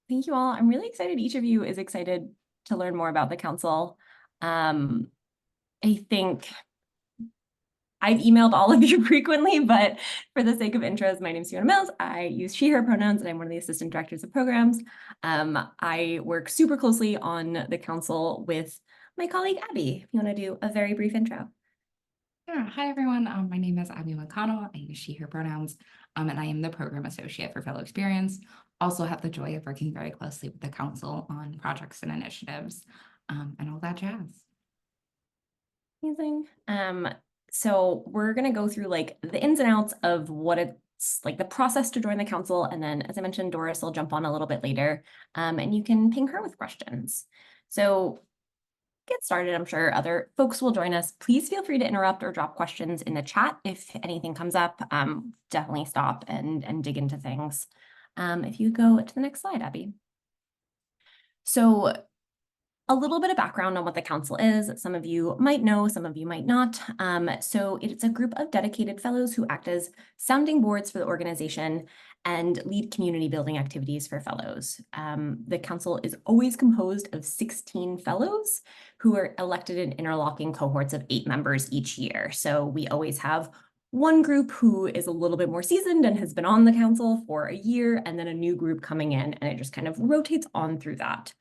Thank you all. I'm really excited. Each of you is excited to learn more about the council. I think I've emailed all of you frequently, but for the sake of intros, my name is Fiona Mills. I use she, her pronouns, and I'm one of the assistant directors of programs. I work super closely on the council with my colleague, Abby. If you want to do a very brief intro. Yeah. Hi, everyone. My name is Abby McConnell. I use she, her pronouns, and I am the program associate for Fellow Experience. Also have the joy of working very closely with the council on projects and initiatives, and all that jazz. Amazing. So we're going to go through like the ins and outs of what it's like the process to join the council. And then, as I mentioned, Doris will jump on a little bit later, and you can ping her with questions. So get started. I'm sure other folks will join us. Please feel free to interrupt or drop questions in the chat if anything comes up. Definitely stop and dig into things. If you go to the next slide, Abby. So a little bit of background on what the council is. Some of you might know, some of you might not. So it's a group of dedicated fellows who act as sounding boards for the organization and lead community building activities for fellows. The council is always composed of 16 fellows who are elected in interlocking cohorts of 8 members each year. So we always have one group who is a little bit more seasoned and has been on the council for a year, and then a new group coming in, and it just kind of rotates on through that.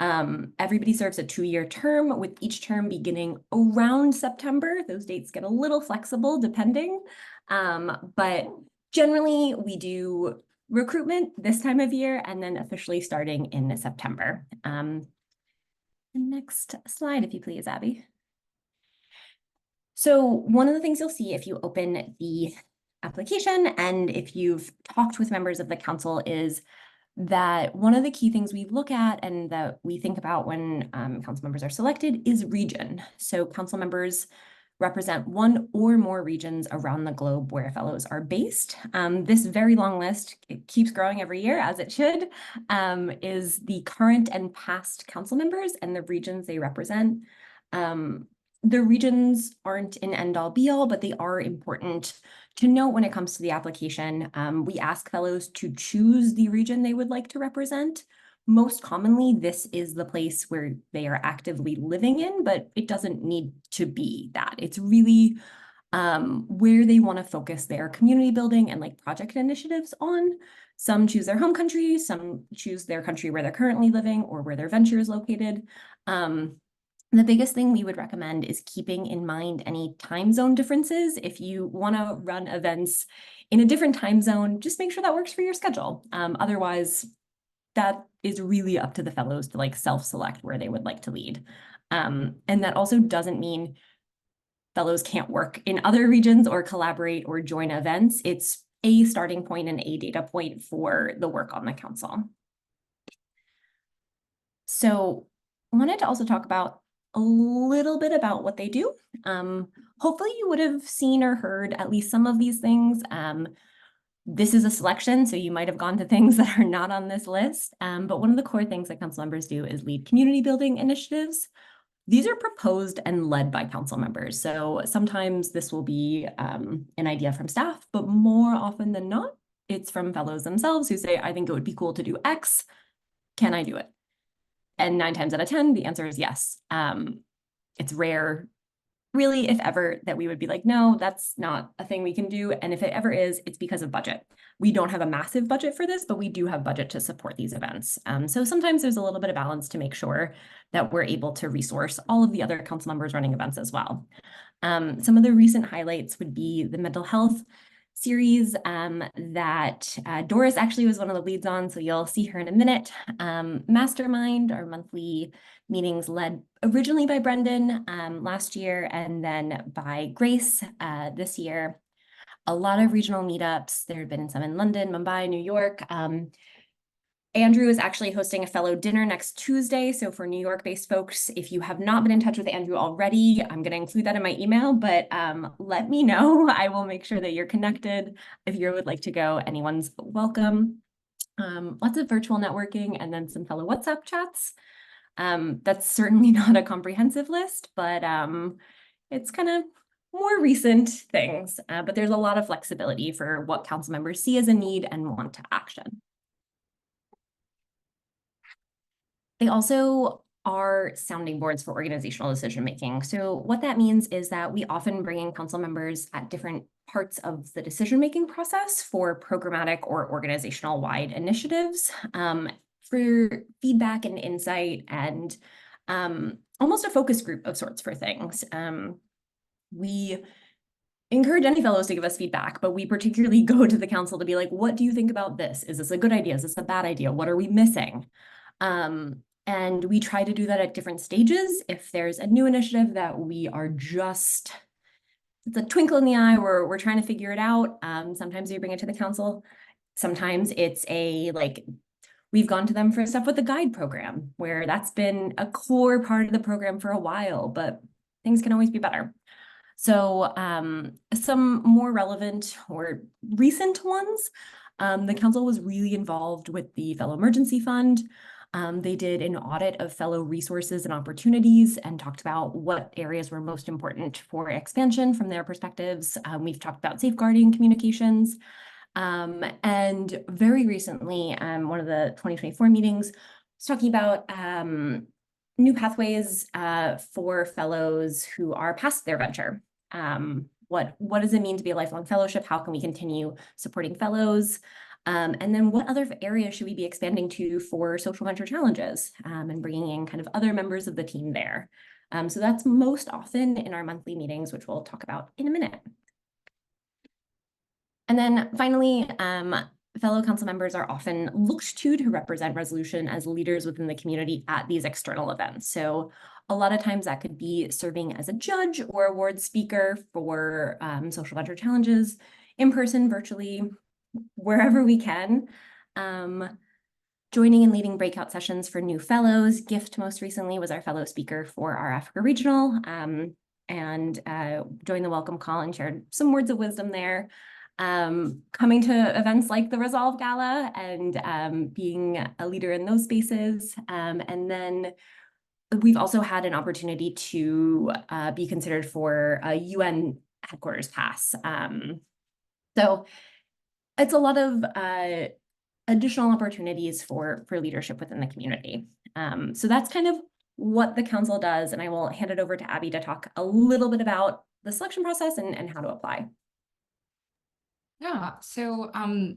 Everybody serves a 2-year term, with each term beginning around September. Those dates get a little flexible depending, but generally we do recruitment this time of year and then officially starting in September. The next slide, if you please, Abby. So one of the things you'll see if you open the application and if you've talked with members of the council is that one of the key things we look at and that we think about when council members are selected is region. So council members represent one or more regions around the globe where fellows are based. This very long list, it keeps growing every year as it should, is the current and past council members and the regions they represent. The regions aren't an end-all be-all, but they are important to note when it comes to the application. We ask fellows to choose the region they would like to represent. Most commonly, this is the place where they are actively living in, but it doesn't need to be that. It's really where they want to focus their community building and like project initiatives on. Some choose their home country, some choose their country where they're currently living or where their venture is located. The biggest thing we would recommend is keeping in mind any time zone differences. If you want to run events in a different time zone, just make sure that works for your schedule. Otherwise, that is really up to the fellows to like self-select where they would like to lead. And that also doesn't mean fellows can't work in other regions or collaborate or join events. It's a starting point and a data point for the work on the council. So I wanted to also talk about a little bit about what they do. Hopefully you would have seen or heard at least some of these things. This is a selection, so you might have gone to things that are not on this list. But one of the core things that council members do is lead community building initiatives. These are proposed and led by council members. So sometimes this will be an idea from staff, but more often than not, it's from fellows themselves who say, I think it would be cool to do X. Can I do it? And 9 times out of 10, the answer is yes. It's rare, really, if ever, that we would be like, no, that's not a thing we can do. And if it ever is, it's because of budget. We don't have a massive budget for this, but we do have budget to support these events. So sometimes there's a little bit of balance to make sure that we're able to resource all of the other council members running events as well. Some of the recent highlights would be the mental health series that Doris actually was one of the leads on, so you'll see her in a minute. Mastermind, our monthly meetings led originally by Brendan last year and then by Grace this year. A lot of regional meetups. There have been some in London, Mumbai, New York. Andrew is actually hosting a fellow dinner next Tuesday. So for New York-based folks, if you have not been in touch with Andrew already, I'm going to include that in my email, but let me know. I will make sure that you're connected. If you would like to go, anyone's welcome. Lots of virtual networking and then some fellow WhatsApp chats. That's certainly not a comprehensive list, but it's kind of more recent things. But there's a lot of flexibility for what council members see as a need and want to action. They also are sounding boards for organizational decision making. So what that means is that we often bring in council members at different parts of the decision making process for programmatic or organizational wide initiatives, for feedback and insight, and almost a focus group of sorts for things. We encourage any fellows to give us feedback, but we particularly go to the council to be like, what do you think about this? Is this a good idea? Is this a bad idea? What are we missing? And we try to do that at different stages. If there's a new initiative that we are just, it's a twinkle in the eye, we're trying to figure it out. Sometimes we bring it to the council. Sometimes it's we've gone to them for stuff with the guide program, where that's been a core part of the program for a while, but things can always be better. So some more relevant or recent ones, the council was really involved with the Fellow Emergency Fund. They did an audit of fellow resources and opportunities and talked about what areas were most important for expansion from their perspectives. We've talked about safeguarding communications. And very recently, one of the 2024 meetings was talking about new pathways for fellows who are past their venture. What does it mean to be a lifelong fellowship? How can we continue supporting fellows? And then what other areas should we be expanding to for social venture challenges, and bringing in kind of other members of the team there? So that's most often in our monthly meetings, which we'll talk about in a minute. And then finally, fellow council members are often looked to represent Resolution as leaders within the community at these external events. So a lot of times that could be serving as a judge or award speaker for social venture challenges, in person, virtually, wherever we can. Joining and leading breakout sessions for new fellows. Gift most recently was our fellow speaker for our Africa Regional, and joined the welcome call and shared some words of wisdom there. Coming to events like the Resolve Gala and being a leader in those spaces. And then we've also had an opportunity to be considered for a UN headquarters pass. So it's a lot of additional opportunities for leadership within the community. So that's kind of what the council does. And I will hand it over to Abby to talk a little bit about the selection process and how to apply. Yeah, so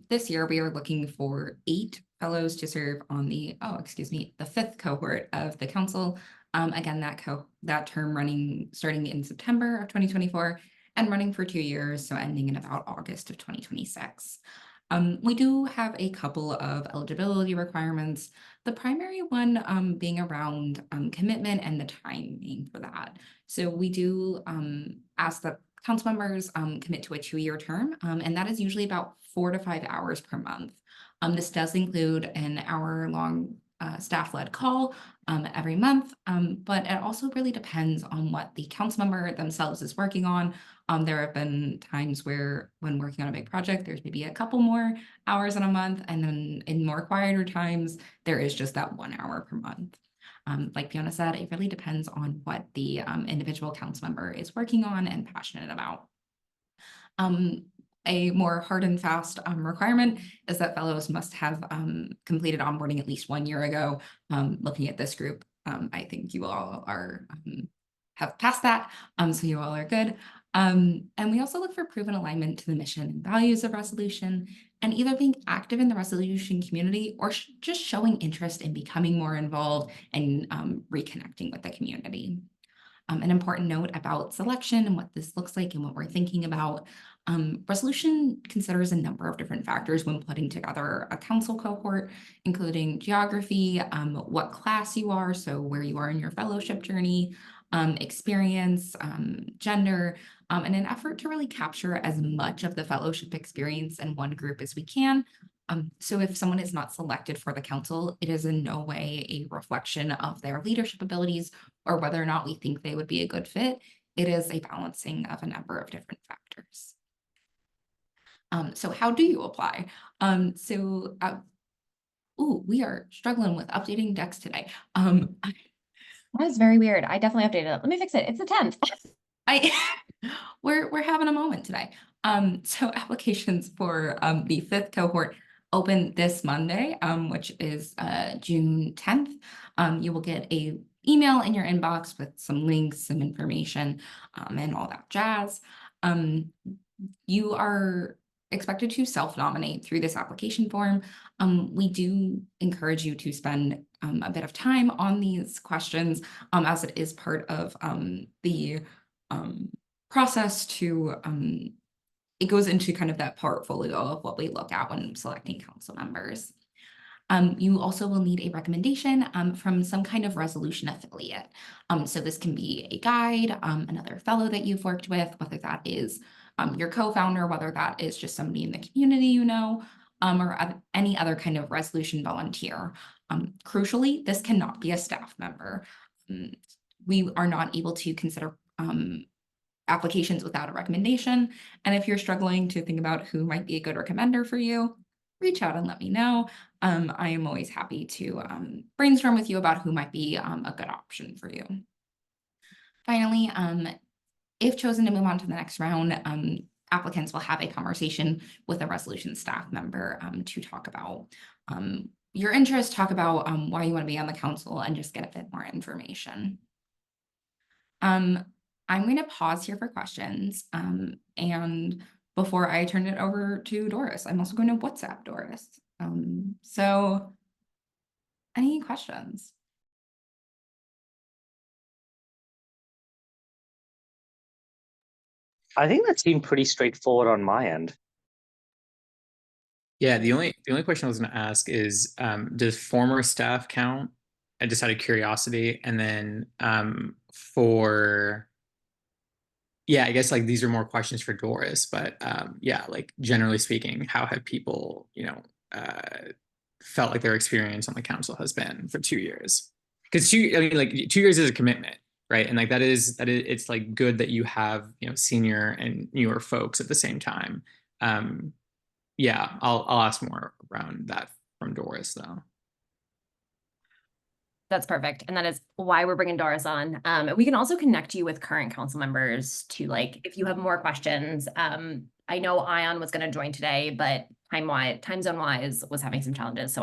this year we are looking for 8 fellows to serve on the 5th cohort of the council. Again, that term running starting in September of 2024 and running for 2 years, so ending in about August of 2026. We do have a couple of eligibility requirements. The primary one being around commitment and the timing for that. So we do ask that council members commit to a 2-year term, and that is usually about 4 to 5 hours per month. This does include an hour-long staff-led call every month, but it also really depends on what the council member themselves is working on. There have been times where when working on a big project, there's maybe a couple more hours in a month, and then in more quieter times, there is just that 1 hour per month. Like Fiona said, it really depends on what the individual council member is working on and passionate about. A more hard and fast requirement is that fellows must have completed onboarding at least 1 year ago. Looking at this group, I think you all are have passed that, so you all are good. And we also look for proven alignment to the mission and values of Resolution, and either being active in the Resolution community or just showing interest in becoming more involved and reconnecting with the community. An important note about selection and what this looks like and what we're thinking about. Resolution considers a number of different factors when putting together a council cohort, including geography, what class you are, so where you are in your fellowship journey, experience, gender, in an effort to really capture as much of the fellowship experience in one group as we can. So if someone is not selected for the council, it is in no way a reflection of their leadership abilities or whether or not we think they would be a good fit. It is a balancing of a number of different factors. So how do you apply? We are struggling with updating decks today. That is very weird. I definitely updated it. Let me fix it. It's the 10th. We're having a moment today. So applications for the 5th cohort open this Monday, which is June 10th. You will get a email in your inbox with some links, some information, and all that jazz. You are expected to self-nominate through this application form. We do encourage you to spend a bit of time on these questions, as it is part of the process to it goes into kind of that portfolio of what we look at when selecting council members. You also will need a recommendation from some kind of resolution affiliate. So this can be a guide, another fellow that you've worked with, whether that is your co-founder, whether that is just somebody in the community you know, or any other kind of resolution volunteer. Crucially, this cannot be a staff member. We are not able to consider applications without a recommendation. And if you're struggling to think about who might be a good recommender for you, reach out and let me know. I am always happy to brainstorm with you about who might be a good option for you. Finally, if chosen to move on to the next round, applicants will have a conversation with a resolution staff member to talk about your interest, talk about why you want to be on the council, and just get a bit more information. I'm going to pause here for questions. And before I turn it over to Doris, I'm also going to WhatsApp Doris. So any questions? I think that seemed pretty straightforward on my end. Yeah, the only question I was going to ask is, does former staff count? I just out of curiosity, and then yeah, I guess like these are more questions for Doris, but yeah, like generally speaking, how have people, felt like their experience on the council has been for 2 years? Because like 2 years is a commitment, right? And like that is it's like good that you have senior and newer folks at the same time. Yeah, I'll ask more around that from Doris though. That's perfect. And that is why we're bringing Doris on. We can also connect you with current council members to, like, if you have more questions. I know Ion was going to join today, but time zone wise was having some challenges. So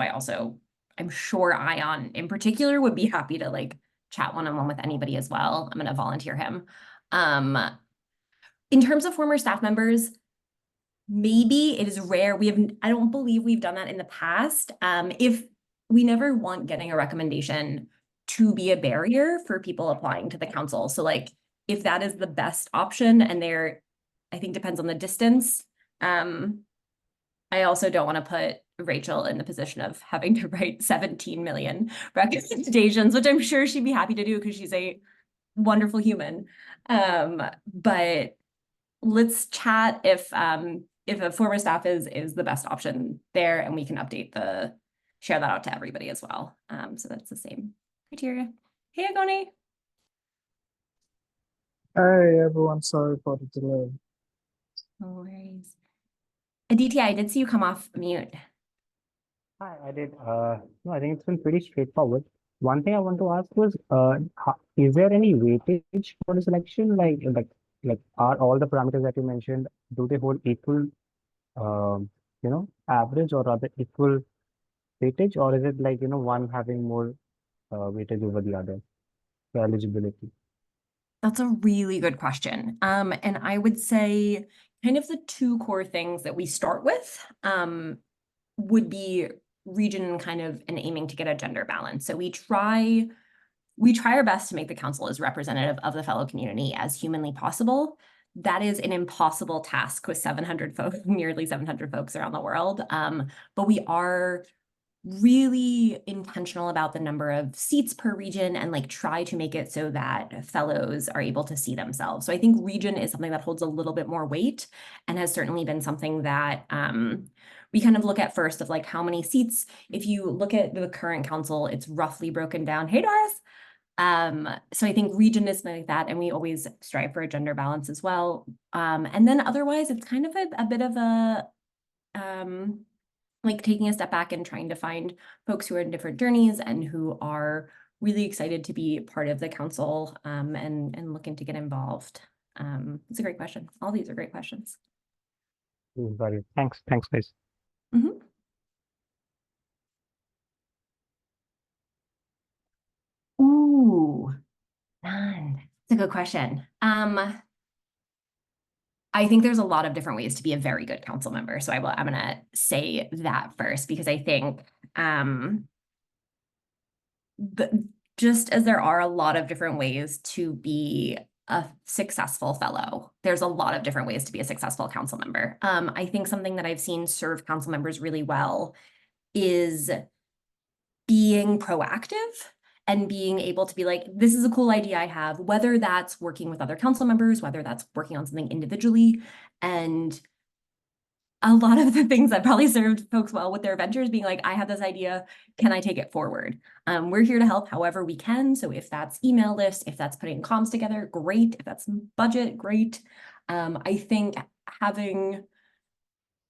I'm sure Ion in particular would be happy to like chat one-on-one with anybody as well. I'm going to volunteer him. In terms of former staff members, maybe it is rare. I don't believe we've done that in the past. If we never want getting a recommendation to be a barrier for people applying to the council. So like, if that is the best option and I think depends on the distance. I also don't want to put Rachel in the position of having to write 17 million recommendations, which I'm sure she'd be happy to do because she's a wonderful human. But let's chat if a former staff is the best option there, and we can share that out to everybody as well. So that's the same criteria. Hey, Agoni. Hey everyone, sorry for the delay. No worries. Aditya, I did see you come off mute. Hi, I did. No, I think it's been pretty straightforward. One thing I want to ask was, is there any weightage for the selection? Like, are all the parameters that you mentioned, do they hold equal, average, or are they equal weightage, or is it like, one having more weightage over the other for eligibility? That's a really good question. And I would say kind of the two core things that we start with would be region and aiming to get a gender balance. So we try our best to make the council as representative of the fellow community as humanly possible. That is an impossible task with 700 folks, nearly 700 folks around the world. But we are really intentional about the number of seats per region and like try to make it so that fellows are able to see themselves. So I think region is something that holds a little bit more weight and has certainly been something that we kind of look at first of like how many seats. If you look at the current council, it's roughly broken down. Hey, Doris. So I think region is something like that, and we always strive for a gender balance as well. And then otherwise, it's kind of a bit of a like taking a step back and trying to find folks who are in different journeys and who are really excited to be part of the council and looking to get involved. It's a great question. All these are great questions. Thanks, guys. Mm-hmm. None. It's a good question. I think there's a lot of different ways to be a very good council member. So I'm gonna say that first because I think just as there are a lot of different ways to be a successful fellow, there's a lot of different ways to be a successful council member. I think something that I've seen serve council members really well is being proactive and being able to be like, this is a cool idea I have, whether that's working with other council members, whether that's working on something individually. And a lot of the things that probably served folks well with their ventures being like, I have this idea, can I take it forward? We're here to help however we can. So if that's email lists, if that's putting comms together, great. If that's budget, great. I think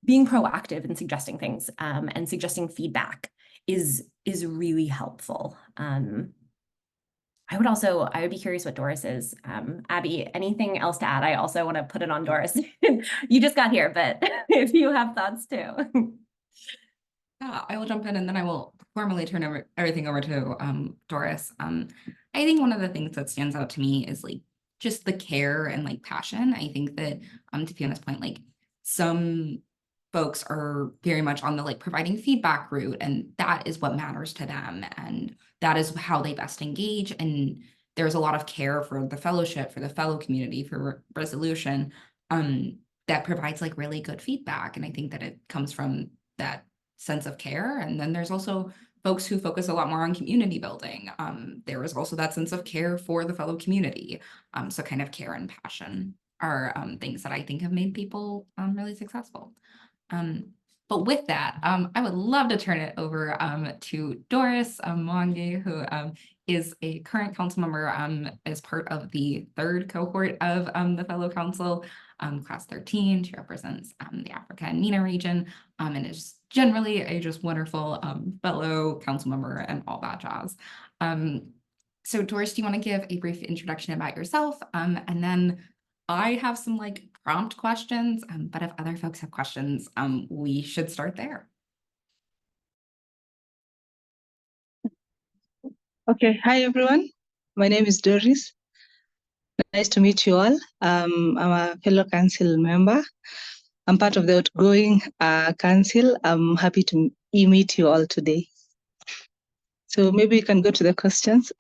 being proactive and suggesting things and suggesting feedback is really helpful. I would be curious what Doris is. Abby, anything else to add? I also want to put it on Doris. You just got here, but if you have thoughts too. Yeah, I will jump in and then I will formally turn everything over to Doris. I think one of the things that stands out to me is like just the care and like passion. I think that to Fiona's point, like some folks are very much on the like providing feedback route, and that is what matters to them, and that is how they best engage. And there's a lot of care for the fellowship, for the fellow community, for resolution that provides like really good feedback. And I think that it comes from that sense of care. And then there's also folks who focus a lot more on community building. There is also that sense of care for the fellow community. So kind of care and passion are things that I think have made people really successful. But with that, I would love to turn it over to Doris Mwangi, who is a current council member as part of the third cohort of the fellow council, class 13. She represents the Africa and MENA region and is generally a just wonderful fellow council member and all that jazz. So Doris, do you want to give a brief introduction about yourself? And then I have some like prompt questions, but if other folks have questions, we should start there. Okay, hi everyone. My name is Doris. Nice to meet you all. I'm a fellow council member. I'm part of the outgoing council. I'm happy to meet you all today. So maybe you can go to the questions.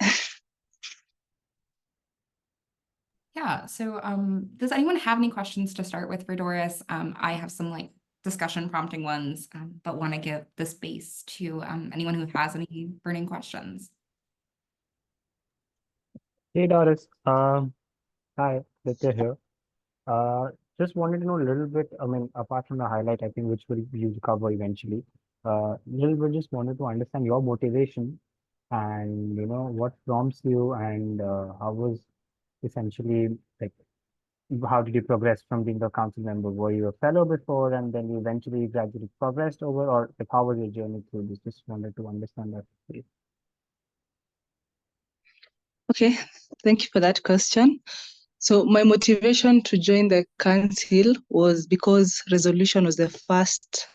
Yeah, so does anyone have any questions to start with for Doris? I have some like discussion prompting ones, but want to give the space to anyone who has any burning questions. Hey Doris, hi, good to hear. Just wanted to know a little bit, I mean, apart from the highlight, I think which you'll cover eventually. Little bit just wanted to understand your motivation and what prompts you and how was essentially like how did you progress from being a council member? Were you a fellow before and then you eventually gradually progressed over, or like how was your journey through this? Just wanted to understand that, please. Okay, thank you for that question. So my motivation to join the council was because Resolution was the first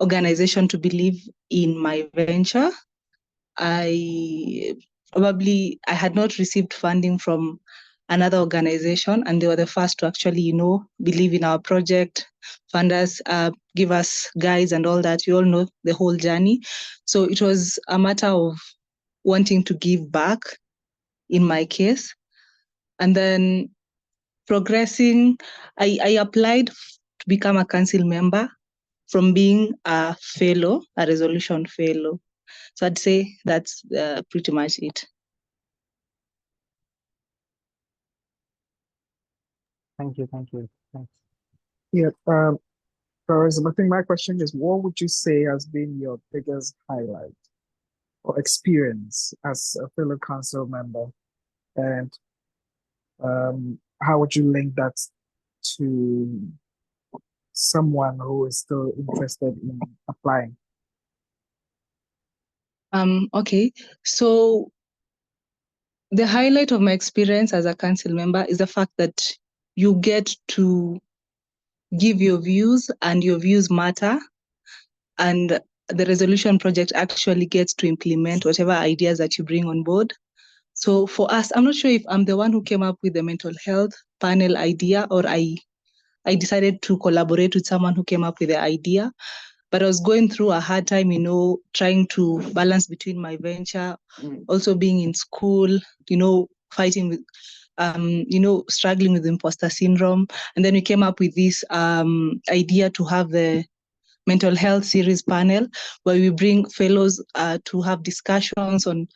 organization to believe in my venture. I had not received funding from another organization, and they were the first to actually, believe in our project, fund us, give us guides and all that. You all know the whole journey. So it was a matter of wanting to give back in my case. And then progressing, I applied to become a council member from being a fellow, a resolution fellow. So I'd say that's pretty much it. Thank you. Thanks. Yeah, Doris, I think my question is, what would you say has been your biggest highlight or experience as a fellow council member? And how would you link that to someone who is still interested in applying? Okay, so the highlight of my experience as a council member is the fact that you get to give your views and your views matter, and the resolution project actually gets to implement whatever ideas that you bring on board. So for us, I'm not sure if I'm the one who came up with the mental health panel idea, or I decided to collaborate with someone who came up with the idea. But I was going through a hard time, trying to balance between my venture, also being in school, fighting with, struggling with imposter syndrome. And then we came up with this idea to have the mental health series panel, where we bring fellows to have discussions on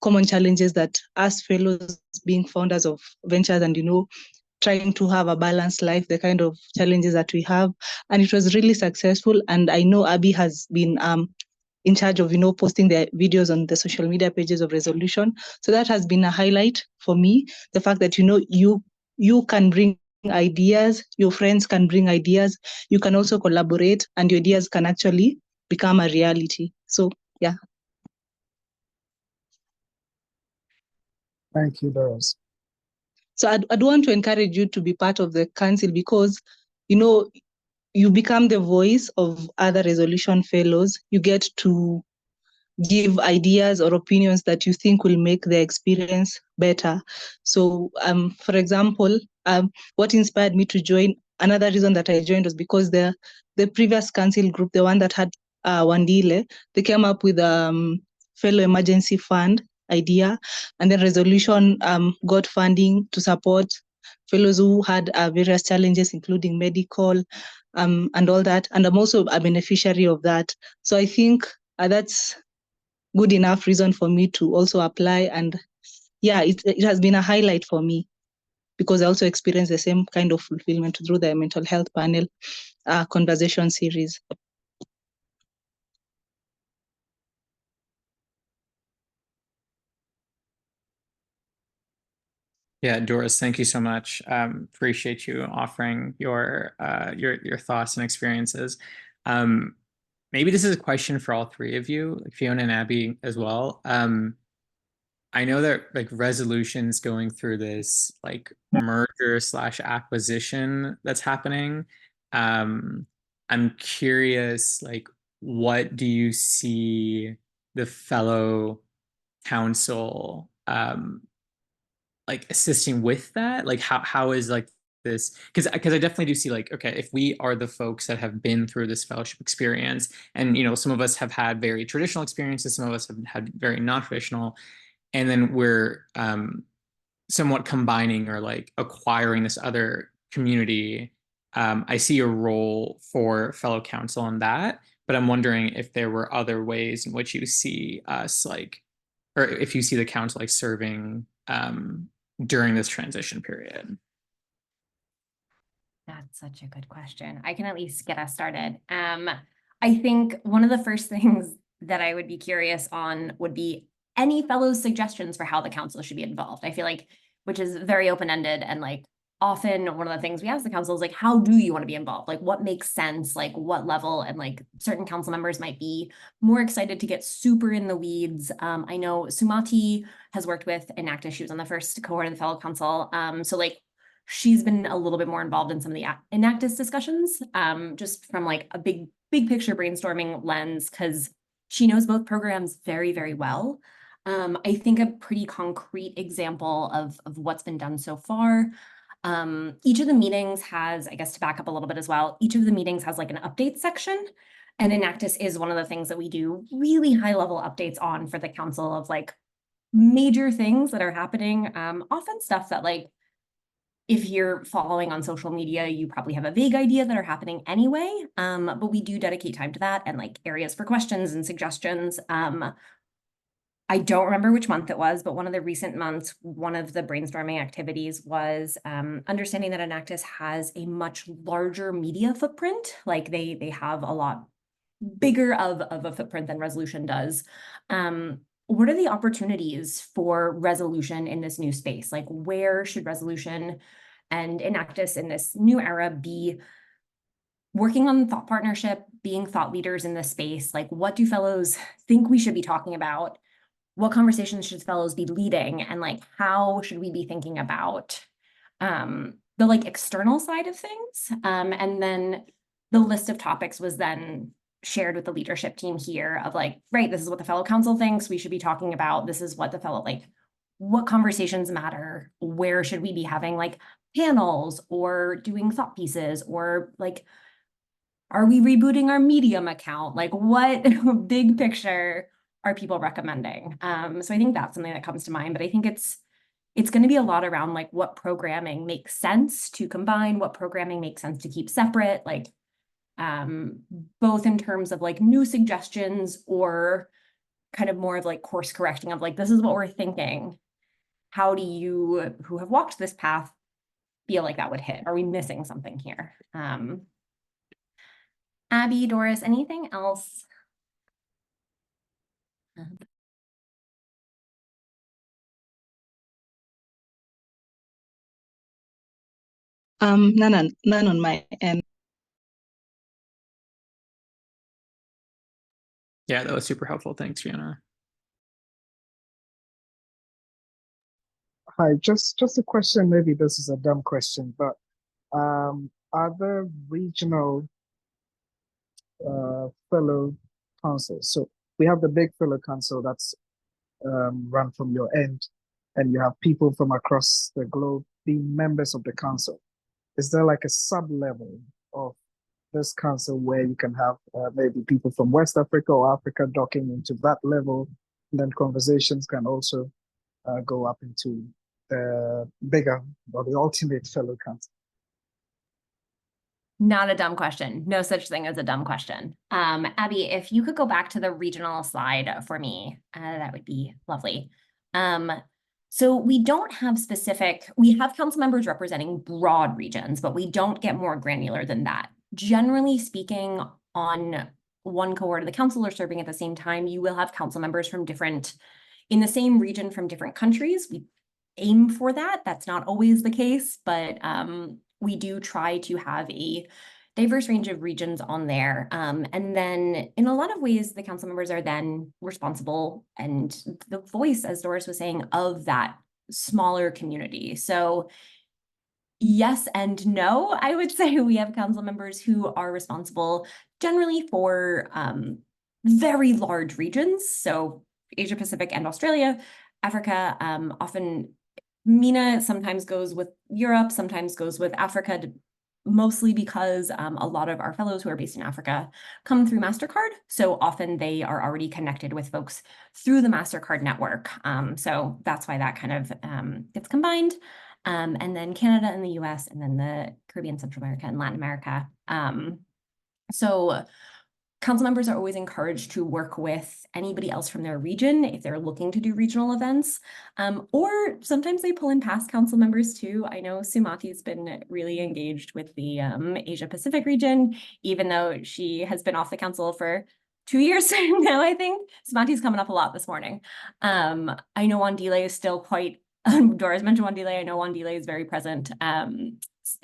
common challenges that us fellows, being founders of ventures and, trying to have a balanced life, the kind of challenges that we have. And it was really successful. And I know Abby has been in charge of, posting the videos on the social media pages of Resolution. So that has been a highlight for me. The fact that, you can bring ideas, your friends can bring ideas, you can also collaborate, and your ideas can actually become a reality. So, yeah. Thank you, Doris. So I'd want to encourage you to be part of the council, because, you become the voice of other Resolution fellows. You get to give ideas or opinions that you think will make the experience better. So, for example, what inspired me to join, another reason that I joined was because the previous council group, the one that had Wandile, they came up with fellow emergency fund idea, and then Resolution got funding to support fellows who had various challenges, including medical and all that. And I'm also a beneficiary of that. So I think that's good enough reason for me to also apply. And yeah, it has been a highlight for me, because I also experienced the same kind of fulfillment through the mental health panel conversation series. Yeah, Doris, thank you so much. Appreciate you offering your thoughts and experiences. Maybe this is a question for all three of you, Fiona and Abby as well. I know that like Resolution's going through this like merger / acquisition that's happening. I'm curious, like, what do you see the fellow council like assisting with that? Like how is like this, because I definitely do see like, okay, if we are the folks that have been through this fellowship experience, and some of us have had very traditional experiences, some of us have had very non-traditional, and then we're somewhat combining or like acquiring this other community. I see a role for fellow council on that, but I'm wondering if there were other ways in which you see us like, or if you see the council like serving during this transition period. That's such a good question. I can at least get us started. I think one of the first things that I would be curious on would be any fellows' suggestions for how the council should be involved. I feel like, which is very open-ended, and like often one of the things we ask the council is like, how do you want to be involved? Like what makes sense, like what level, and like certain council members might be more excited to get super in the weeds. I know Sumati has worked with Enactus. She was on the first cohort of the fellow council. So like she's been a little bit more involved in some of the Enactus discussions, just from like a big picture brainstorming lens, because she knows both programs very, very well. I think a pretty concrete example of what's been done so far. Each of the meetings has, I guess to back up a little bit as well, each of the meetings has like an update section, and Enactus is one of the things that we do really high level updates on for the council of like major things that are happening, often stuff that like, if you're following on social media, you probably have a vague idea that are happening anyway, but we do dedicate time to that and like areas for questions and suggestions. I don't remember which month it was, but one of the recent months, one of the brainstorming activities was understanding that Enactus has a much larger media footprint. Like they have a lot bigger of a footprint than Resolution does. What are the opportunities for Resolution in this new space? Like where should Resolution and Enactus in this new era be working on thought partnership, being thought leaders in this space? Like what do fellows think we should be talking about? What conversations should fellows be leading? And like, how should we be thinking about the like external side of things? And then the list of topics was then shared with the leadership team here of like, right, this is what the fellow council thinks we should be talking about. This is what the fellow, like, what conversations matter? Where should we be having like panels or doing thought pieces, or like, are we rebooting our Medium account? Like, what big picture are people recommending? So I think that's something that comes to mind, but I think it's going to be a lot around like what programming makes sense to combine, what programming makes sense to keep separate, like both in terms of like new suggestions or kind of more of like course correcting of like, this is what we're thinking. How do you, who have walked this path, feel like that would hit? Are we missing something here? Abby, Doris, anything else? None on my end. Yeah, that was super helpful. Thanks, Fiona. Hi, just a question. Maybe this is a dumb question, but are there regional fellow councils? So we have the big fellow council that's run from your end, and you have people from across the globe being members of the council. Is there like a sub-level of this council where you can have maybe people from West Africa or Africa docking into that level, and then conversations can also go up into the bigger or the ultimate fellow council? Not a dumb question. No such thing as a dumb question. Abby, if you could go back to the regional slide for me, that would be lovely. So we don't have we have council members representing broad regions, but we don't get more granular than that. Generally speaking, on one cohort of the council or serving at the same time, you will have council members from in the same region from different countries. We aim for that. That's not always the case, but we do try to have a diverse range of regions on there. And then in a lot of ways, the council members are then responsible and the voice, as Doris was saying, of that smaller community. So yes and no, I would say we have council members who are responsible generally for very large regions. So Asia Pacific and Australia, Africa, often MENA sometimes goes with Europe, sometimes goes with Africa, mostly because a lot of our fellows who are based in Africa come through MasterCard. So often they are already connected with folks through the MasterCard network. So that's why that kind of gets combined. And then Canada and the US, and then the Caribbean, Central America, and Latin America. So council members are always encouraged to work with anybody else from their region if they're looking to do regional events, or sometimes they pull in past council members too. I know Sumati's been really engaged with the Asia Pacific region, even though she has been off the council for 2 years now, I think. Sumati's coming up a lot this morning. I know Wandile is still quite, Doris mentioned Wandile, I know Wandile is very present, and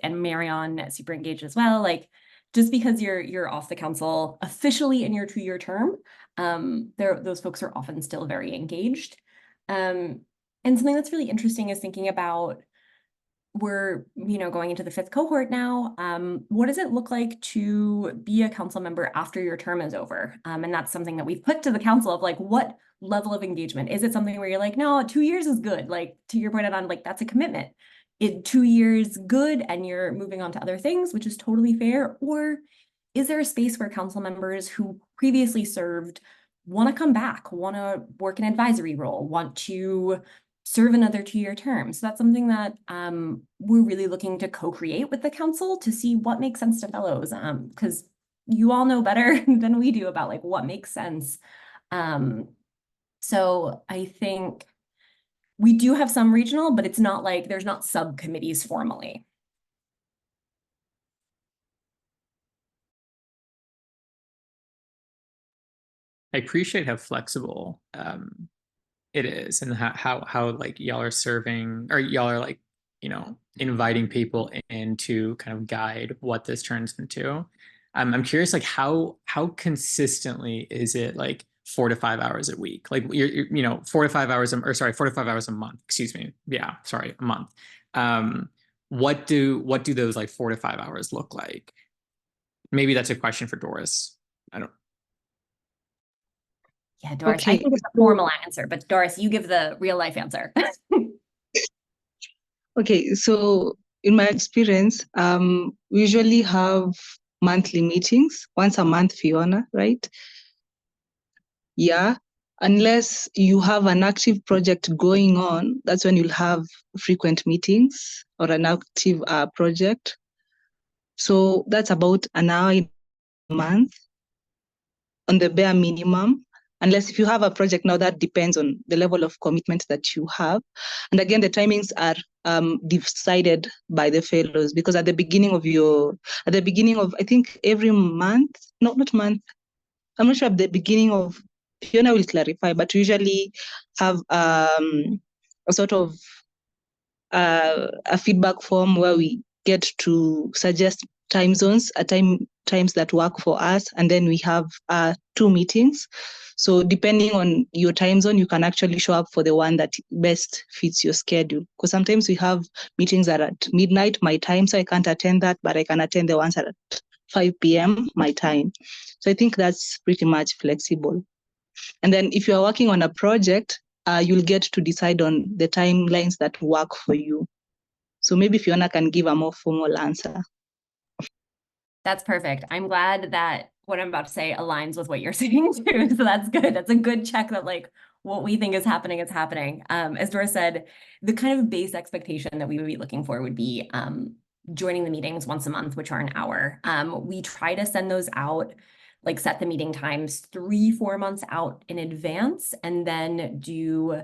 Marion super engaged as well. Like, just because you're off the council officially in your 2-year term, those folks are often still very engaged. And something that's really interesting is thinking about, we're going into the 5th cohort now. What does it look like to be a council member after your term is over? And that's something that we've put to the council of like, what level of engagement? Is it something where you're like, no, 2 years is good? Like, to your point, on like, that's a commitment. 2 years good and you're moving on to other things, which is totally fair? Or is there a space where council members who previously served want to come back, want to work an advisory role, want to serve another 2-year term? So that's something that we're really looking to co-create with the council to see what makes sense to fellows, because you all know better than we do about like what makes sense. So I think we do have some regional, but it's not like there's not subcommittees formally. I appreciate how flexible it is, and how like y'all are serving, or y'all are like, inviting people in to kind of guide what this turns into. I'm curious, like how consistently is it like 4 to 5 hours a week? Like you're 4 to 5 hours, 4 to 5 hours a month, excuse me. Yeah, sorry, a month. What do those like 4 to 5 hours look like? Maybe that's a question for Doris. I don't. Yeah, Doris, I Okay, think it's a formal answer, but Doris, you give the real life answer. Okay, so in my experience, we usually have monthly meetings, once a month, Fiona, right? Yeah, unless you have an active project going on, that's when you'll have frequent meetings or an active project. So that's about an hour a month on the bare minimum. Unless if you have a project now, that depends on the level of commitment that you have. And again, the timings are decided by the fellows, because at the beginning of, I think every month, no, not month, I'm not sure at the beginning of, Fiona will clarify, but we usually have a sort of a feedback form where we get to suggest time zones, times that work for us, and then we have 2 meetings. So depending on your time zone, you can actually show up for the one that best fits your schedule. Because sometimes we have meetings that are at midnight my time, so I can't attend that, but I can attend the ones at 5 p.m. my time. So I think that's pretty much flexible. And then if you are working on a project, you'll get to decide on the timelines that work for you. So maybe Fiona can give a more formal answer. That's perfect. I'm glad that what I'm about to say aligns with what you're saying too. So that's good. That's a good check that like what we think is happening is happening. As Dora said, the kind of base expectation that we would be looking for would be joining the meetings once a month, which are an hour. We try to send those out, like set the meeting times 3-4 months out in advance, and then do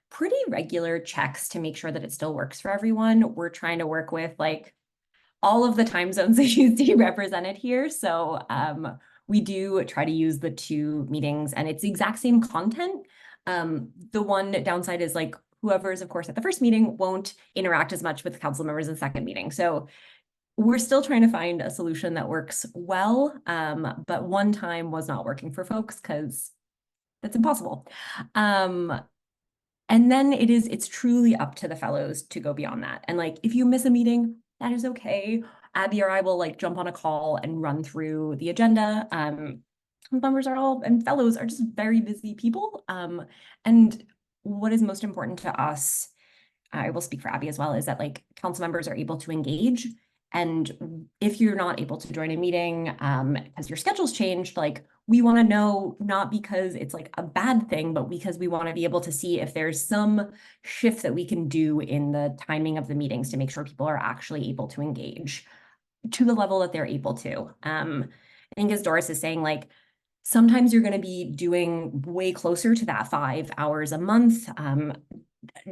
pretty regular checks to make sure that it still works for everyone. We're trying to work with like all of the time zones that you see represented here. So we do try to use the 2 meetings, and it's the exact same content. The one downside is like whoever is, of course, at the first meeting won't interact as much with council members in the second meeting. So we're still trying to find a solution that works well, but one time was not working for folks because that's impossible. And then it's truly up to the fellows to go beyond that. And like, if you miss a meeting, that is okay. Abby or I will like jump on a call and run through the agenda. Members and fellows are just very busy people. And what is most important to us, I will speak for Abby as well, is that like council members are able to engage. And if you're not able to join a meeting because your schedule's changed, like we want to know, not because it's like a bad thing, but because we want to be able to see if there's some shift that we can do in the timing of the meetings to make sure people are actually able to engage to the level that they're able to. I think as Doris is saying, like sometimes you're going to be doing way closer to that 5 hours a month.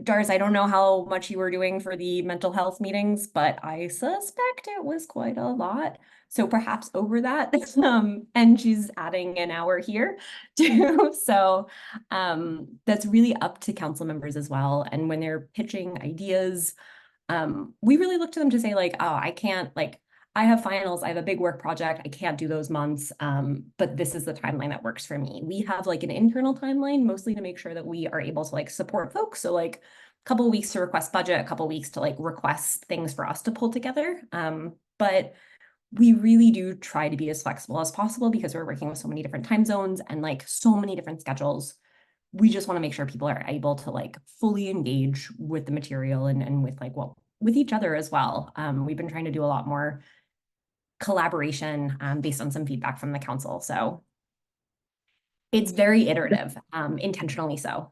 Doris, I don't know how much you were doing for the mental health meetings, but I suspect it was quite a lot. So perhaps over that, and she's adding an hour here too. So that's really up to council members as well. And when they're pitching ideas, we really look to them to say like, oh, I can't, like, I have finals, I have a big work project, I can't do those months, but this is the timeline that works for me. We have like an internal timeline, mostly to make sure that we are able to like support folks. So like a couple of weeks to request budget, a couple of weeks to like request things for us to pull together. But we really do try to be as flexible as possible because we're working with so many different time zones and like so many different schedules. We just want to make sure people are able to like fully engage with the material and with like, well, with each other as well. We've been trying to do a lot more collaboration based on some feedback from the council. So it's very iterative, intentionally so.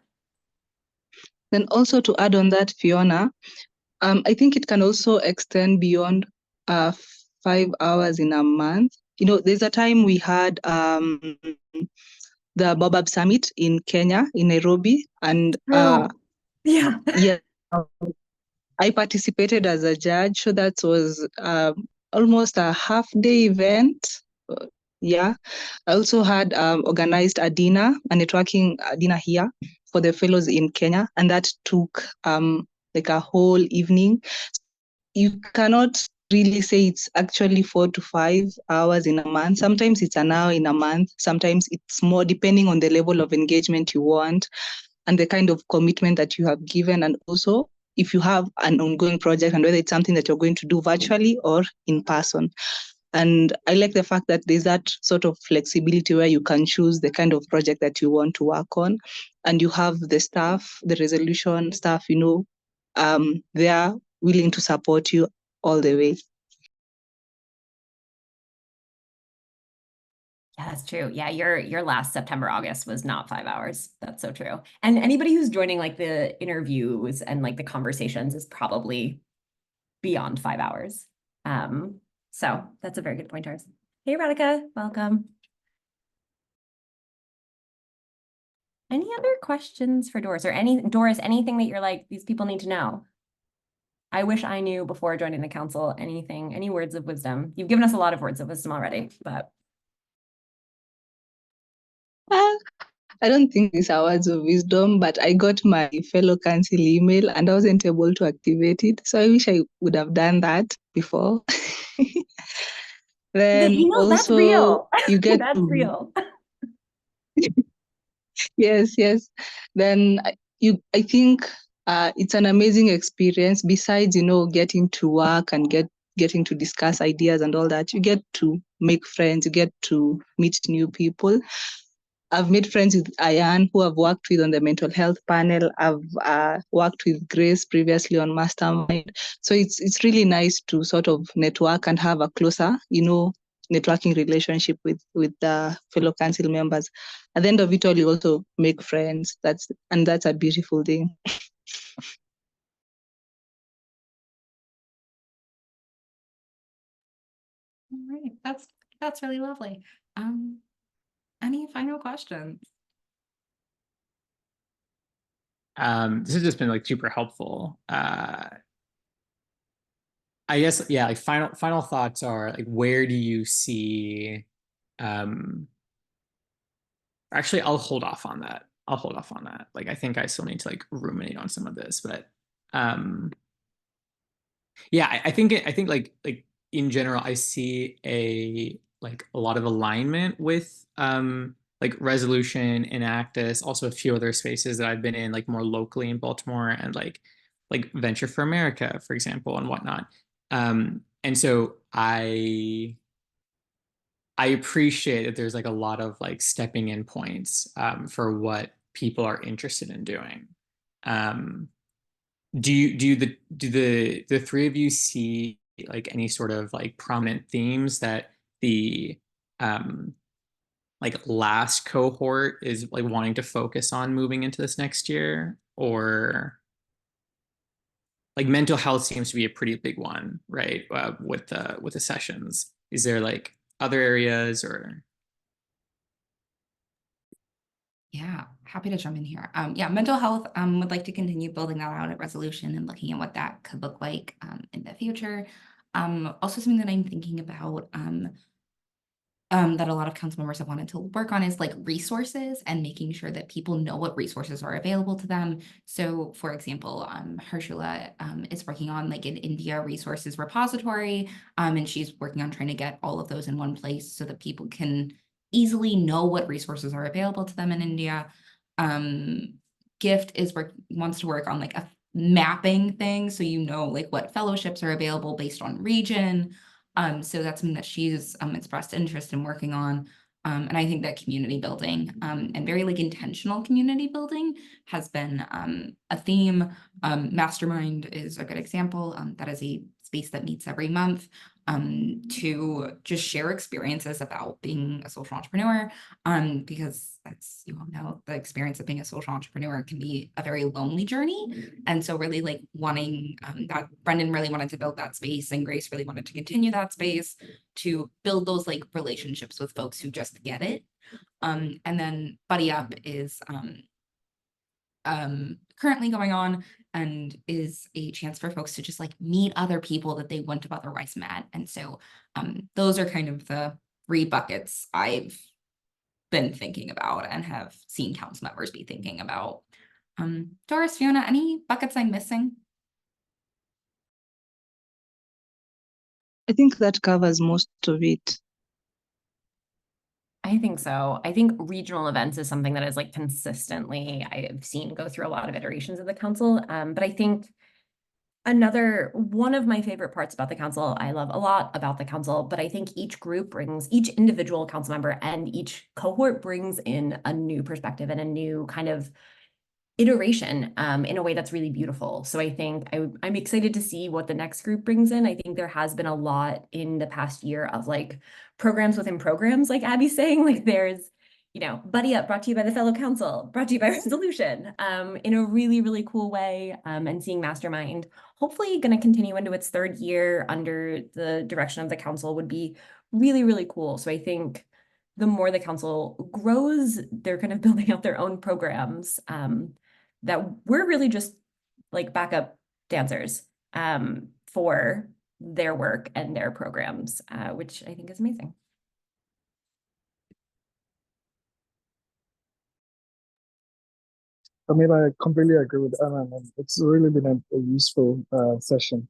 Then also to add on that, Fiona, I think it can also extend beyond 5 hours in a month. You know, there's a time we had the Baobab Summit in Kenya, in Nairobi, and yeah, I participated as a judge. So that was almost a half-day event. Yeah, I also had organized a dinner, a networking dinner here for the fellows in Kenya, and that took like a whole evening. You cannot really say it's actually 4 to 5 hours in a month. Sometimes it's an hour in a month. Sometimes it's more, depending on the level of engagement you want and the kind of commitment that you have given, and also if you have an ongoing project and whether it's something that you're going to do virtually or in person. And I like the fact that there's that sort of flexibility where you can choose the kind of project that you want to work on, and you have the staff, the resolution staff, they are willing to support you all the way. Yeah, that's true. Yeah, your last September, August was not 5 hours. That's so true. And anybody who's joining like the interviews and like the conversations is probably beyond 5 hours. So that's a very good point, Doris. Hey, Radhika, welcome. Any other questions for Doris, or Doris, anything that you're like, these people need to know? I wish I knew before joining the council. Anything, any words of wisdom? You've given us a lot of words of wisdom already, but. I don't think these are words of wisdom, but I got my fellow council email and I wasn't able to activate it. So I wish I would have done that before. Then the email, that's also real. you get That's to, real. yes. Then I think it's an amazing experience. Besides, getting to work and getting to discuss ideas and all that, you get to make friends, you get to meet new people. I've made friends with Ayan, who I've worked with on the mental health panel. I've worked with Grace previously on Mastermind. So it's really nice to sort of network and have a closer, networking relationship with the fellow council members. At the end of it all, you also make friends. That's a beautiful thing. All right, that's really lovely. Any final questions? This has just been like super helpful. I guess, yeah, like final thoughts are like, where do you see, actually, I'll hold off on that. Like, I think I still need to like ruminate on some of this, but yeah, I think like in general, I see a lot of alignment with like Resolution, Enactus, also a few other spaces that I've been in, like more locally in Baltimore, and like Venture for America, for example, and whatnot. And so I appreciate that there's like a lot of like stepping in points for what people are interested in doing. Do the three of you see like any sort of like prominent themes that the like last cohort is like wanting to focus on moving into this next year? Or like mental health seems to be a pretty big one, right? With the sessions. Is there like other areas or? Yeah, happy to jump in here. Yeah, mental health, would like to continue building that out at Resolution and looking at what that could look like in the future. Also something that I'm thinking about that a lot of council members have wanted to work on is like resources and making sure that people know what resources are available to them. So for example, Hershula is working on like an India resources repository, and she's working on trying to get all of those in one place so that people can easily know what resources are available to them in India. Gift wants to work on like a mapping thing, so like what fellowships are available based on region. So that's something that she's expressed interest in working on. And I think that community building and very like intentional community building has been a theme. Mastermind is a good example. That is a space that meets every month to just share experiences about being a social entrepreneur, because that's, you all know, the experience of being a social entrepreneur can be a very lonely journey. And so really like wanting that Brendan really wanted to build that space, and Grace really wanted to continue that space to build those like relationships with folks who just get it. And then Buddy Up is currently going on and is a chance for folks to just like meet other people that they wouldn't have otherwise met. And so those are kind of the 3 buckets I've been thinking about and have seen council members be thinking about. Doris, Fiona, any buckets I'm missing? I think that covers most of it. I think so. I think regional events is something that is like consistently I've seen go through a lot of iterations of the council. But I think Another one of my favorite parts about the council, I love a lot about the council, but I think each individual council member and each cohort brings in a new perspective and a new kind of iteration in a way that's really beautiful. So I think I'm excited to see what the next group brings in. I think there has been a lot in the past year of like programs within programs, like Abby's saying, like there's, Buddy Up brought to you by the fellow council, brought to you by Resolution, in a really, really cool way, and seeing Mastermind hopefully going to continue into its third year under the direction of the council would be really, really cool. So I think the more the council grows, they're kind of building out their own programs, that we're really just like backup dancers, for their work and their programs, which I think is amazing. I mean, I completely agree with Anna, and it's really been a useful session.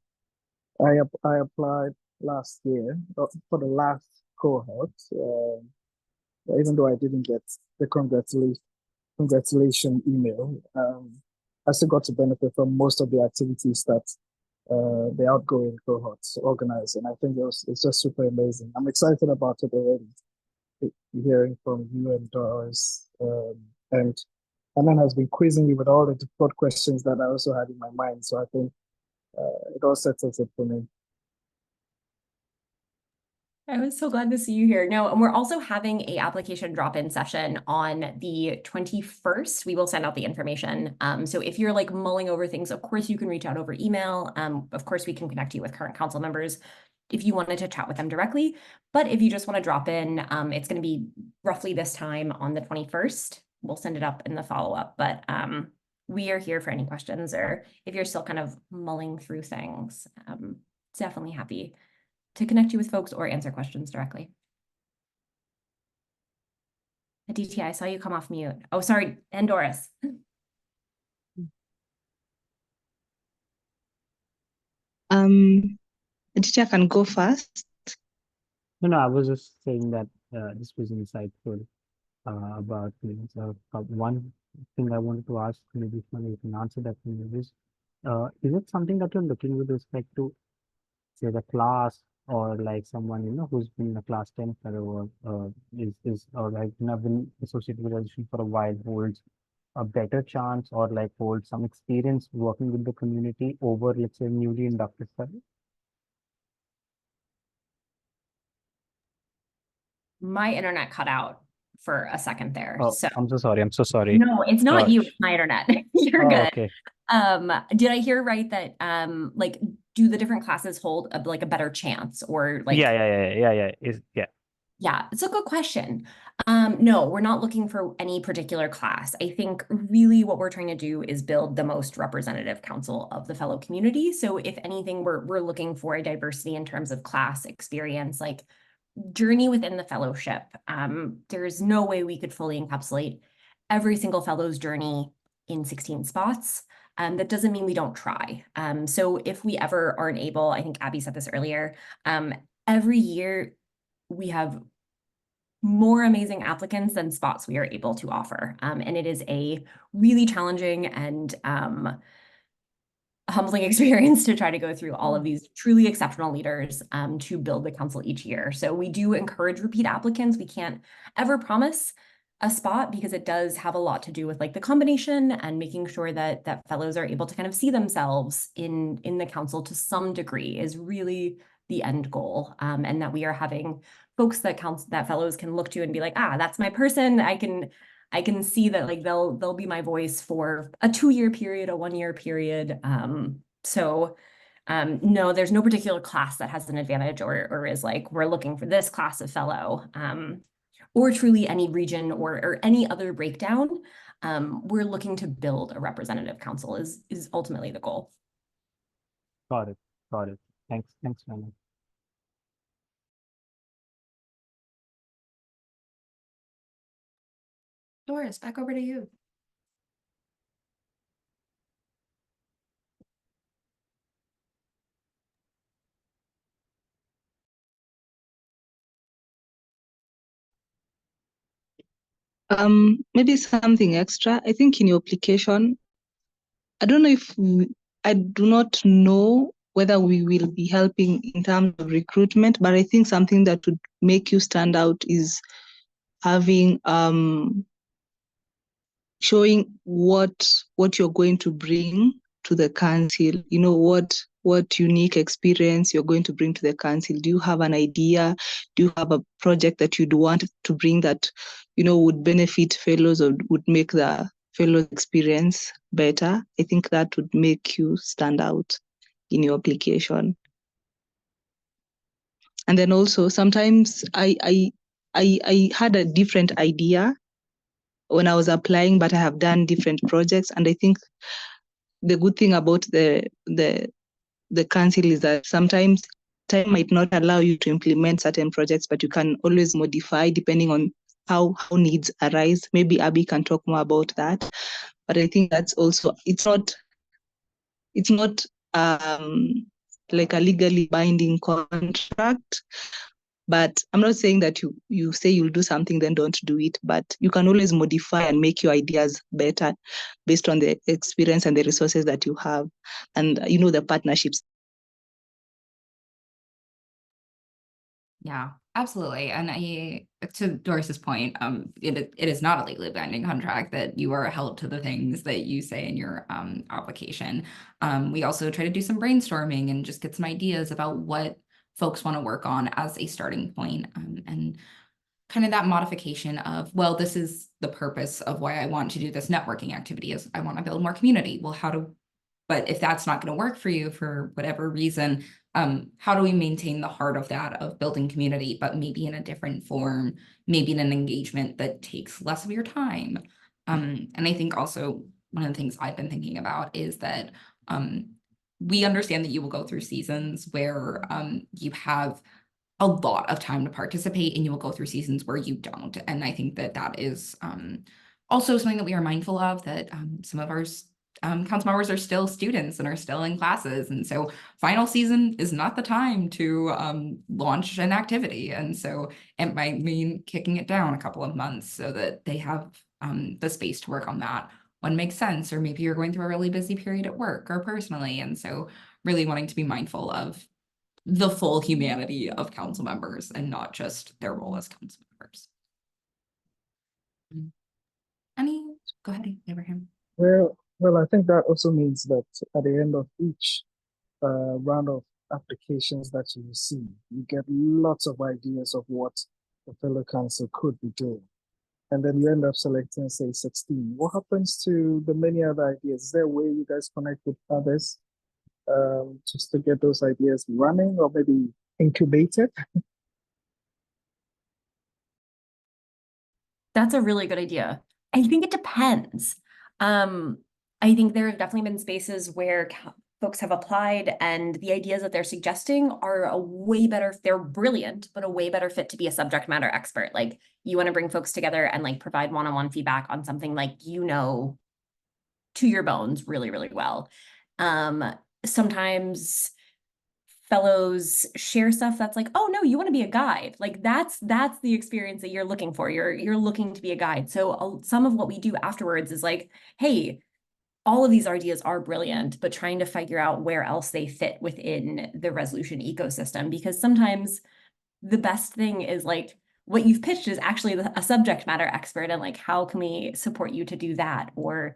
I applied last year for the last cohort, even though I didn't get the congratulation email. I still got to benefit from most of the activities that the outgoing cohorts organize, and I think it's just super amazing. I'm excited about it already. Hearing from you and Doris, and Anan has been quizzing me with all the difficult questions that I also had in my mind. So I think it all settles it for me. I was so glad to see you here. No, and we're also having a application drop-in session on the 21st. We will send out the information. So if you're like mulling over things, of course you can reach out over email. Of course we can connect you with current council members if you wanted to chat with them directly. But if you just want to drop in, it's going to be roughly this time on the 21st. We'll send it up in the follow-up, but we are here for any questions, or if you're still kind of mulling through things, definitely happy to connect you with folks or answer questions directly. Aditya, I saw you come off mute. Oh, sorry, and Doris. Aditya can go first. No, I was just saying that this was insightful about so, one thing I wanted to ask, maybe if you can answer that for me, is it something that you're looking with respect to, say, the class, or like someone who's been a class 10 fellow, or is or like been associated with Resolution for a while, holds a better chance, or like holds some experience working with the community over, let's say, newly inducted fellow? My internet cut out for a second there. Oh, So I'm so sorry. I'm so sorry. no, it's not you, Gosh. it's my internet. You're Oh, good. okay. Did I hear right that like do the different classes hold like a better chance, or like Yeah. Yeah, it's a good question. No, we're not looking for any particular class. I think really what we're trying to do is build the most representative council of the fellow community. So if anything, we're looking for a diversity in terms of class experience, like journey within the fellowship. There's no way we could fully encapsulate every single fellow's journey in 16 spots. That doesn't mean we don't try. So if we ever aren't able, I think Abby said this earlier, every year we have more amazing applicants than spots we are able to offer. And it is a really challenging and humbling experience to try to go through all of these truly exceptional leaders to build the council each year. So we do encourage repeat applicants. We can't ever promise a spot because it does have a lot to do with like the combination and making sure that fellows are able to kind of see themselves in the council to some degree is really the end goal, and that we are having folks that fellows can look to and be like, that's my person. I can see that like they'll be my voice for a 2-year period, a 1-year period. No, there's no particular class that has an advantage or is like, we're looking for this class of fellow, or truly any region or any other breakdown. We're looking to build a representative council is ultimately the goal. Got it. Thanks, Manu. Doris, back over to you. Maybe something extra. I think in your application, I don't know if I do not know whether we will be helping in terms of recruitment, but I think something that would make you stand out is having showing what you're going to bring to the council. You know, what unique experience you're going to bring to the council. Do you have an idea? Do you have a project that you'd want to bring that, you know, would benefit fellows or would make the fellows experience better? I think that would make you stand out in your application. And then also sometimes I had a different idea when I was applying, but I have done different projects. And I think the good thing about the council is that sometimes time might not allow you to implement certain projects, but you can always modify depending on how needs arise. Maybe Abby can talk more about that. But I think that's also, it's not like a legally binding contract. But I'm not saying that you say you'll do something, then don't do it. But you can always modify and make your ideas better based on the experience and the resources that you have, and you know, the partnerships. Yeah, absolutely. And to Doris's point, it is not a legally binding contract that you are held to the things that you say in your application. We also try to do some brainstorming and just get some ideas about what folks want to work on as a starting point, and kind of that modification of, well, this is the purpose of why I want to do this networking activity, is I want to build more community. Well, but if that's not going to work for you for whatever reason, how do we maintain the heart of that, of building community, but maybe in a different form, maybe in an engagement that takes less of your time? And I think also one of the things I've been thinking about is that we understand that you will go through seasons where you have a lot of time to participate, and you will go through seasons where you don't. And I think that that is also something that we are mindful of, that some of our council members are still students and are still in classes. And so final season is not the time to launch an activity. And so it might mean kicking it down a couple of months so that they have the space to work on that when it makes sense. Or maybe you're going through a really busy period at work or personally. And so really wanting to be mindful of the full humanity of council members and not just their role as council members. Go ahead, Abraham. Well, I think that also means that at the end of each round of applications that you receive, you get lots of ideas of what the fellow council could be doing. And then you end up selecting, say, 16. What happens to the many other ideas? Is there a way you guys connect with others just to get those ideas running, or maybe incubated? That's a really good idea. I think it depends. I think there have definitely been spaces where folks have applied, and the ideas that they're suggesting are a way better, they're brilliant, but a way better fit to be a subject matter expert. Like, you want to bring folks together and like provide one-on-one feedback on something like, you know, to your bones really, really well. Sometimes fellows share stuff that's like, oh no, you want to be a guide. Like that's the experience that you're looking for. You're looking to be a guide. So some of what we do afterwards is like, hey, all of these ideas are brilliant, but trying to figure out where else they fit within the resolution ecosystem. Because sometimes the best thing is like, what you've pitched is actually a subject matter expert, and like, how can we support you to do that, or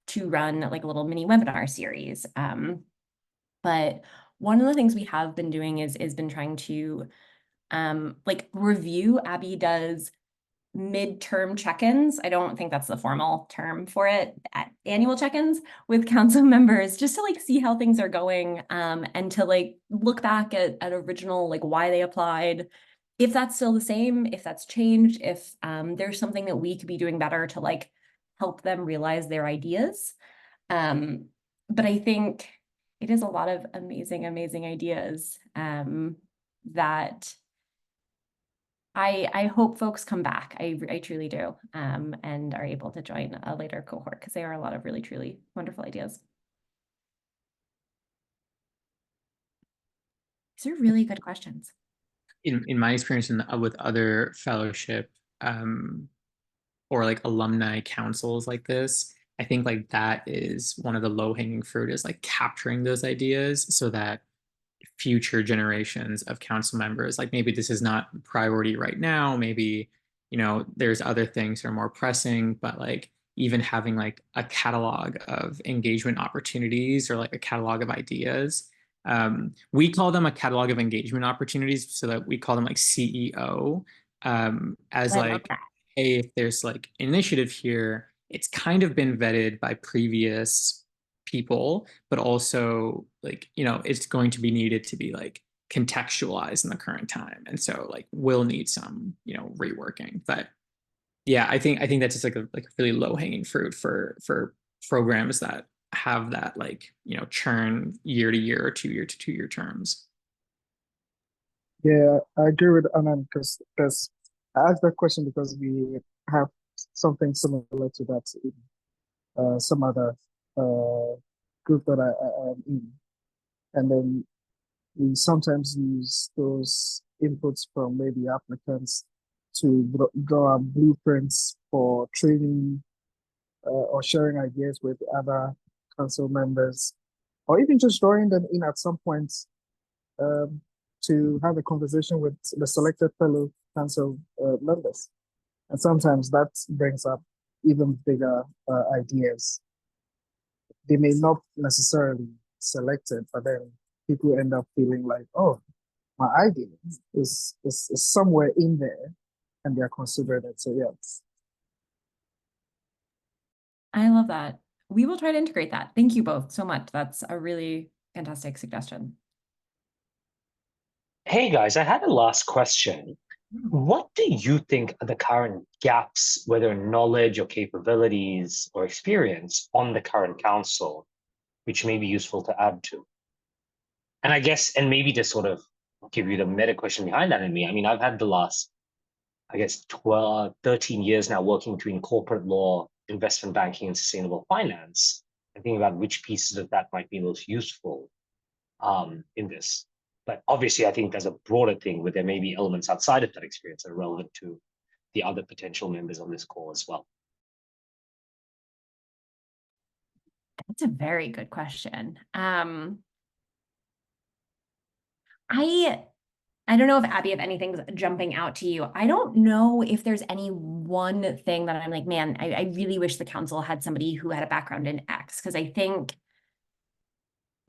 to run like a little mini webinar series. But one of the things we have been doing is been trying to like review. Abby does midterm check-ins. I don't think that's the formal term for it, annual check-ins with council members, just to like see how things are going, and to like look back at original, like why they applied, if that's still the same, if that's changed, if there's something that we could be doing better to like help them realize their ideas. But I think it is a lot of amazing ideas that I hope folks come back. I truly do, and are able to join a later cohort, because there are a lot of really, truly wonderful ideas. These are really good questions. In my experience with other fellowship or like alumni councils like this, I think like that is one of the low hanging fruit, is like capturing those ideas so that future generations of council members, like maybe this is not priority right now, maybe, you know, there's other things that are more pressing, but like even having like a catalog of engagement opportunities or like a catalog of ideas. We call them a catalog of engagement opportunities, so that we call them like CEO, as I love like, that. hey, if there's like an initiative here, it's kind of been vetted by previous people, but also like, you know, it's going to be needed to be like contextualized in the current time. And so like we'll need some, you know, reworking. But yeah, I think that's just like a really low hanging fruit for programs that have that like, you know, churn year to year or 2 year to 2 year terms. Yeah, I agree with Anand because there's I asked that question because we have something similar to that in some other group that I am in. And then we sometimes use those inputs from maybe applicants to draw up blueprints for training or sharing ideas with other council members, or even just drawing them in at some point um, to have a conversation with the selected fellow council members. And sometimes that brings up even bigger ideas. They may not necessarily select it, but then people end up feeling like, oh, my idea is somewhere in there, and they're considering it. So yeah. I love that. We will try to integrate that. Thank you both so much. That's a really fantastic suggestion. Hey guys, I had a last question. What do you think are the current gaps, whether in knowledge or capabilities or experience on the current council, which may be useful to add to? And I guess, and maybe to sort of give you the meta question behind that in me, I mean, I've had the last, I guess, 12, 13 years now working between corporate law, investment banking, and sustainable finance, and thinking about which pieces of that might be most useful in this. But obviously, I think there's a broader thing where there may be elements outside of that experience that are relevant to the other potential members on this call as well. That's a very good question. I don't know if Abby, if anything's jumping out to you. I don't know if there's any one thing that I'm like, man, I really wish the council had somebody who had a background in X, because I think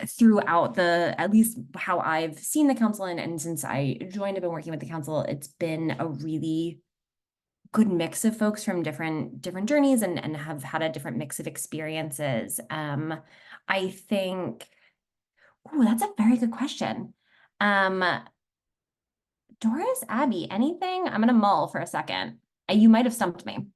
throughout at least how I've seen the council and since I joined, I've been working with the council, it's been a really good mix of folks from different journeys and have had a different mix of experiences. I think, oh, that's a very good question. Doris, Abby, anything? I'm gonna mull for a second. You might have stumped me.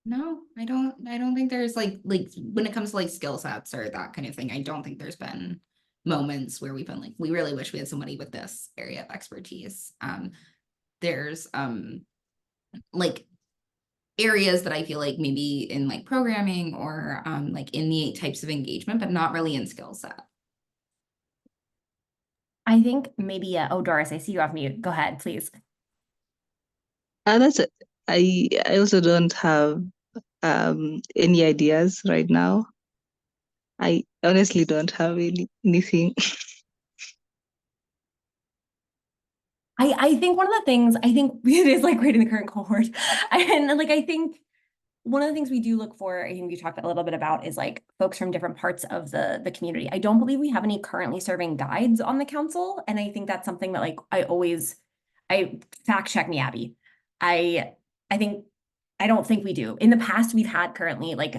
No, I don't think there's like when it comes to like skill sets or that kind of thing, I don't think there's been moments where we've been like, we really wish we had somebody with this area of expertise. There's like areas that I feel like maybe in like programming or like in the types of engagement, but not really in skill set. I think maybe, oh, Doris, I see you off mute. Go ahead, please. That's it. I also don't have any ideas right now. I honestly don't have anything. I think one of the things, I think it is like right in the current cohort. And like, I think one of the things we do look for, I think we talked a little bit about, is like folks from different parts of the community. I don't believe we have any currently serving guides on the council. And I think that's something that like, I fact check me, Abby. I don't think we do. In the past, we've had currently like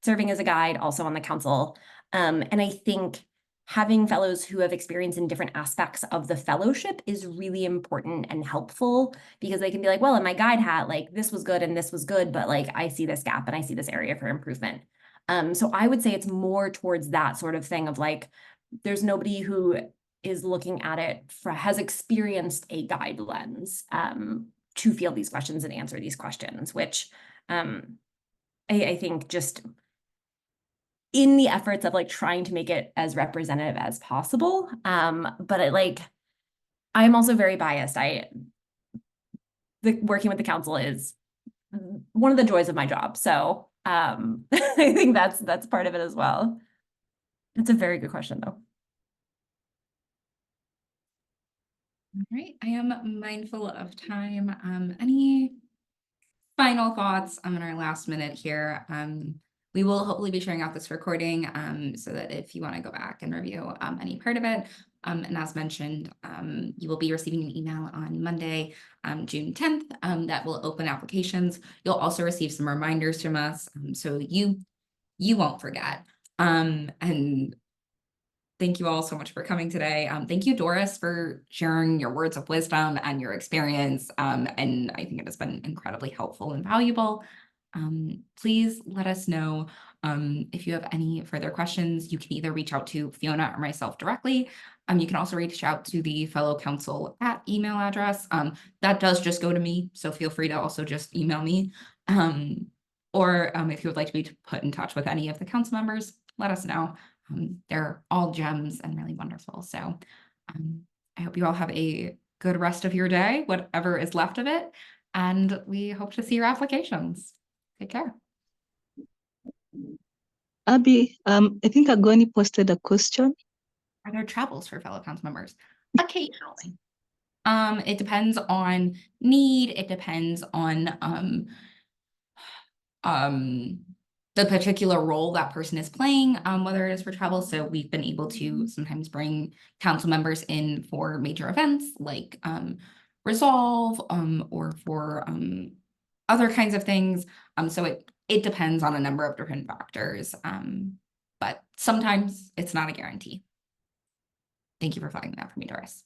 serving as a guide also on the council. And I think having fellows who have experience in different aspects of the fellowship is really important and helpful, because they can be like, well, in my guide hat, like this was good and this was good, but like I see this gap and I see this area for improvement. So I would say it's more towards that sort of thing of like, there's nobody who is looking at it has experienced a guide lens to field these questions and answer these questions, which I think just in the efforts of like trying to make it as representative as possible. But I'm also very biased. Working with the council is one of the joys of my job. So I think that's part of it as well. It's a very good question though. All right, I am mindful of time. Any final thoughts in our last minute here? We will hopefully be sharing out this recording so that if you want to go back and review any part of it, and as mentioned, you will be receiving an email on Monday, June 10th, that will open applications. You'll also receive some reminders from us, so you won't forget. And thank you all so much for coming today. Thank you, Doris, for sharing your words of wisdom and your experience. And I think it has been incredibly helpful and valuable. Please let us know if you have any further questions. You can either reach out to Fiona or myself directly. You can also reach out to the fellow council at email address. That does just go to me, so feel free to also just email me. Or if you would like to be put in touch with any of the council members, let us know. They're all gems and really wonderful. So I hope you all have a good rest of your day, whatever is left of it. And we hope to see your applications. Take care. Abby, I think Agoni posted a question. Are there travels for fellow council members? Occasionally. It depends on need. It depends on the particular role that person is playing, whether it is for travel. So we've been able to sometimes bring council members in for major events like Resolve or for other kinds of things. So it depends on a number of different factors, but sometimes it's not a guarantee. Thank you for flagging that for me, Doris.